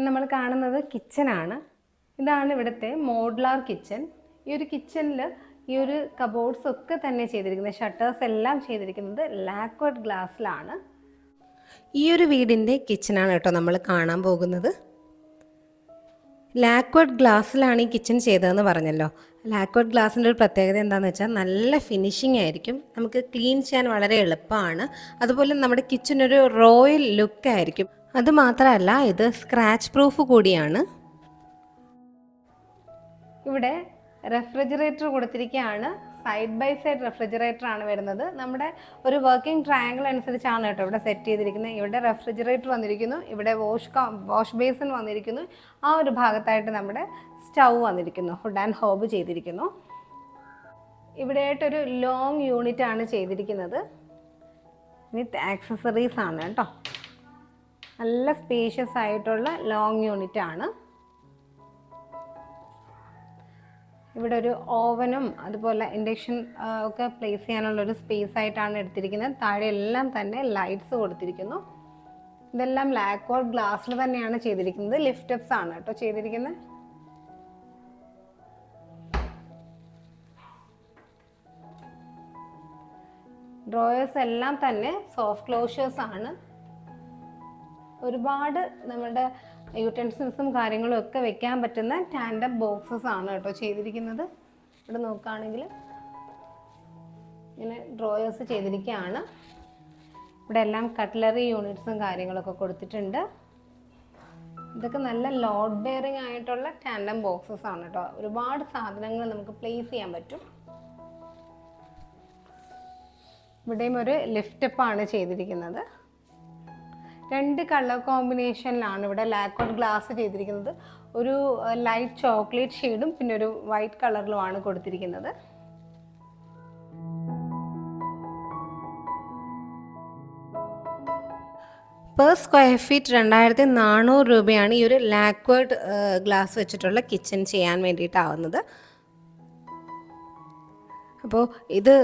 നമ്മൾ കാണുന്നത് കിച്ചനാണ്. ഇതാണ് ഇവിടുത്തെ മോഡുലാർ കിച്ചൻ. ഈ ഒരു കിച്ചണിൽ ഈ ഒരു കബോർഡ്സ് ഒക്കെ തന്നെ ചെയ്തിരിക്കുന്നത്, ഷട്ടേഴ്സ് എല്ലാം ചെയ്തിരിക്കുന്നത് ലാക്വേർഡ് ഗ്ലാസ്സിലാണ്. ഈ ഒരു വീടിൻ്റെ കിച്ചനാണ് കേട്ടോ നമ്മൾ കാണാൻ പോകുന്നത്. ലാക്വേർഡ് ഗ്ലാസ്സിലാണ് ഈ കിച്ചൺ ചെയ്തതെന്ന് പറഞ്ഞല്ലോ. ലാക്വേർഡ് ഗ്ലാസിൻ്റെ ഒരു പ്രത്യേകത എന്താണെന്ന് വെച്ചാൽ നല്ല ഫിനിഷിംഗ് ആയിരിക്കും, നമുക്ക് ക്ലീൻ ചെയ്യാൻ വളരെ എളുപ്പമാണ്. അതുപോലെ നമ്മുടെ കിച്ചൺ ഒരു റോയൽ ലുക്കായിരിക്കും. അതുമാത്രമല്ല, ഇത് സ്ക്രാച്ച് പ്രൂഫ് കൂടിയാണ്. ഇവിടെ റെഫ്രിജറേറ്റർ കൊടുത്തിരിക്കുകയാണ്. സൈഡ് ബൈ സൈഡ് റെഫ്രിജറേറ്റർ ആണ് വരുന്നത്. നമ്മുടെ ഒരു വർക്കിംഗ് ട്രയാങ്കിൾ അനുസരിച്ചാണ് കേട്ടോ ഇവിടെ സെറ്റ് ചെയ്തിരിക്കുന്നത്. ഇവിടെ റെഫ്രിജറേറ്റർ വന്നിരിക്കുന്നു, ഇവിടെ വാഷ് ബേസിൻ വന്നിരിക്കുന്നു, ആ ഒരു ഭാഗത്തായിട്ട് നമ്മുടെ സ്റ്റൗ വന്നിരിക്കുന്നു, ഹുഡ് ആൻഡ് ഹോബ് ചെയ്തിരിക്കുന്നു. ഇവിടെയായിട്ടൊരു ലോങ് യൂണിറ്റ് ആണ് ചെയ്തിരിക്കുന്നത്, വിത്ത് ആക്സസറീസ് ആണ് കേട്ടോ. നല്ല സ്പേഷ്യസ് ആയിട്ടുള്ള ലോങ് യൂണിറ്റ് ആണ്. ഇവിടെ ഒരു ഓവനും അതുപോലെ ഇൻഡക്ഷൻ ഒക്കെ പ്ലേസ് ചെയ്യാനുള്ളൊരു സ്പേസ് ആയിട്ടാണ് എടുത്തിരിക്കുന്നത്. താഴെ എല്ലാം തന്നെ ലൈറ്റ്സ് കൊടുത്തിരിക്കുന്നു. ഇതെല്ലാം ലാക്വേർഡ് ഗ്ലാസ്സിൽ തന്നെയാണ് ചെയ്തിരിക്കുന്നത്. ലിഫ്റ്റ് അപ്സ് ആണ് കേട്ടോ ചെയ്തിരിക്കുന്നത്. ഡ്രോയേഴ്സ് എല്ലാം തന്നെ സോഫ്റ്റ് ക്ലോഷേഴ്സ് ആണ്. ഒരുപാട് നമ്മുടെ യൂട്ടൻസിൽസും കാര്യങ്ങളും ഒക്കെ വെക്കാൻ പറ്റുന്ന ടാൻഡം ബോക്സസ് ആണ് കേട്ടോ ചെയ്തിരിക്കുന്നത്. ഇവിടെ നോക്കുകയാണെങ്കിൽ ഇങ്ങനെ ഡ്രോയേഴ്സ് ചെയ്തിരിക്കുകയാണ്. ഇവിടെ എല്ലാം കട്ട്ലറി യൂണിറ്റ്സും കാര്യങ്ങളൊക്കെ കൊടുത്തിട്ടുണ്ട്. ഇതൊക്കെ നല്ല ലോഡ് ബെയറിംഗ് ആയിട്ടുള്ള ടാൻഡം ബോക്സസ് ആണ് കേട്ടോ. ഒരുപാട് സാധനങ്ങൾ നമുക്ക് പ്ലേസ് ചെയ്യാൻ പറ്റും. ഇവിടെയും ഒരു ലിഫ്റ്റപ്പാണ് ചെയ്തിരിക്കുന്നത്. 2 കളർ കോമ്പിനേഷനിലാണ് ഇവിടെ ലാക്വേർഡ് ഗ്ലാസ് ചെയ്തിരിക്കുന്നത്. ഒരു ലൈറ്റ് ചോക്ലേറ്റ് ഷെയ്ഡും പിന്നെ ഒരു വൈറ്റ് കളറിലുമാണ് കൊടുത്തിരിക്കുന്നത്. പെർ സ്ക്വയർ ഫീറ്റ് 2400 രൂപയാണ് ഈ ഒരു ലാക്വേർഡ് ഗ്ലാസ് വെച്ചിട്ടുള്ള കിച്ചൺ ചെയ്യാൻ വേണ്ടിയിട്ടാവുന്നത്. അപ്പോൾ ഇത്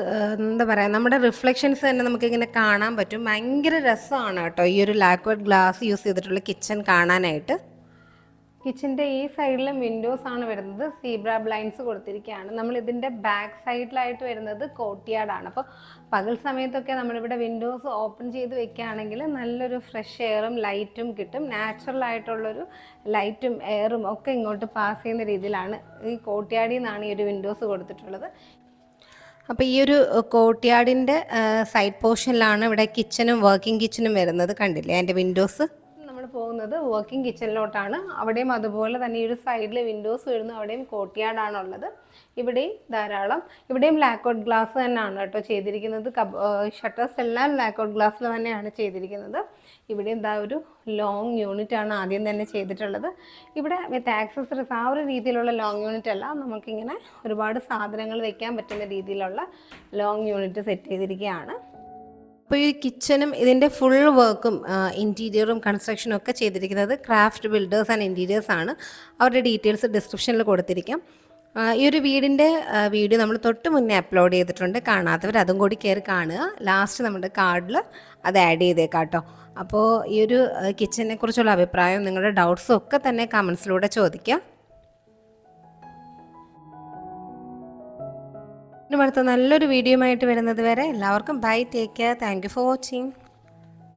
എന്താ പറയുക, നമ്മുടെ റിഫ്ലക്ഷൻസ് തന്നെ നമുക്കിങ്ങനെ കാണാൻ പറ്റും. ഭയങ്കര രസമാണ് കേട്ടോ ഈ ഒരു ലാക്വേർഡ് ഗ്ലാസ് യൂസ് ചെയ്തിട്ടുള്ള കിച്ചൺ കാണാനായിട്ട്. കിച്ചൻ്റെ ഈ സൈഡിലും വിൻഡോസ് ആണ് വരുന്നത്. സീബ്ര ബ്ലൈൻഡ്സ് കൊടുത്തിരിക്കുകയാണ്. നമ്മൾ ഇതിൻ്റെ ബാക്ക് സൈഡിലായിട്ട് വരുന്നത് കോർട്ട്യാർഡാണ്. അപ്പോൾ പകൽ സമയത്തൊക്കെ നമ്മളിവിടെ വിൻഡോസ് ഓപ്പൺ ചെയ്ത് വെക്കുകയാണെങ്കിൽ നല്ലൊരു ഫ്രഷ് എയറും ലൈറ്റും കിട്ടും. നാച്ചുറൽ ആയിട്ടുള്ളൊരു ലൈറ്റും എയറും ഒക്കെ ഇങ്ങോട്ട് പാസ് ചെയ്യുന്ന രീതിയിലാണ് ഈ കോർട്ട്യാർഡിൽ നിന്നാണ് ഈ ഒരു വിൻഡോസ് കൊടുത്തിട്ടുള്ളത്. അപ്പോൾ ഈ ഒരു കോർട്ട്യാർഡിൻ്റെ സൈഡ് പോർഷനിലാണ് ഇവിടെ കിച്ചനും വർക്കിംഗ് കിച്ചനും വരുന്നത്. കണ്ടില്ലേ അതിൻ്റെ വിൻഡോസ്. നമ്മൾ പോകുന്നത് വർക്കിംഗ് കിച്ചണിലോട്ടാണ്. അവിടെയും അതുപോലെ തന്നെ ഈ ഒരു സൈഡിൽ വിൻഡോസ് വരുന്നു. അവിടെയും കോർട്ട്യാർഡാണുള്ളത്. ഇവിടെയും ധാരാളം, ഇവിടെയും ലാക്വേർഡ് ഗ്ലാസ് തന്നെയാണ് കേട്ടോ ചെയ്തിരിക്കുന്നത്. ഷട്ടേഴ്സ് എല്ലാം ലാക്വേർഡ് ഗ്ലാസ്സിൽ തന്നെയാണ് ചെയ്തിരിക്കുന്നത്. ഇവിടെ എന്താ ഒരു ലോങ് യൂണിറ്റ് ആണ് ആദ്യം തന്നെ ചെയ്തിട്ടുള്ളത്. ഇവിടെ വിത്ത് ആക്സസറീസ് ആ ഒരു രീതിയിലുള്ള ലോങ് യൂണിറ്റ് അല്ല, നമുക്കിങ്ങനെ ഒരുപാട് സാധനങ്ങൾ വെക്കാൻ പറ്റുന്ന രീതിയിലുള്ള ലോങ് യൂണിറ്റ് സെറ്റ് ചെയ്തിരിക്കുകയാണ്. അപ്പോൾ ഈ കിച്ചനും ഇതിൻ്റെ ഫുൾ വർക്കും ഇൻറ്റീരിയറും കൺസ്ട്രക്ഷനും ഒക്കെ ചെയ്തിരിക്കുന്നത് ക്രാഫ്റ്റ് ബിൽഡേഴ്സ് ആൻഡ് ഇൻറ്റീരിയേഴ്സ് ആണ്. അവരുടെ ഡീറ്റെയിൽസ് ഡിസ്ക്രിപ്ഷനിൽ കൊടുത്തിരിക്കാം. ഈ ഒരു വീടിൻ്റെ വീഡിയോ നമ്മൾ തൊട്ട് മുന്നേ അപ്ലോഡ് ചെയ്തിട്ടുണ്ട്. കാണാത്തവർ അതും കൂടി കയറി കാണുക. ലാസ്റ്റ് നമ്മുടെ കാർഡിൽ അത് ആഡ് ചെയ്തേക്കാം കേട്ടോ. അപ്പോൾ ഈ ഒരു കിച്ചനെ കുറിച്ചുള്ള അഭിപ്രായം, നിങ്ങളുടെ ഡൗട്ട്സും ഒക്കെ തന്നെ കമൻസിലൂടെ ചോദിക്കുക. അടുത്ത നല്ലൊരു വീഡിയോ ആയിട്ട് വരുന്നത് വരെ എല്ലാവർക്കും bye, take care, thank you for watching.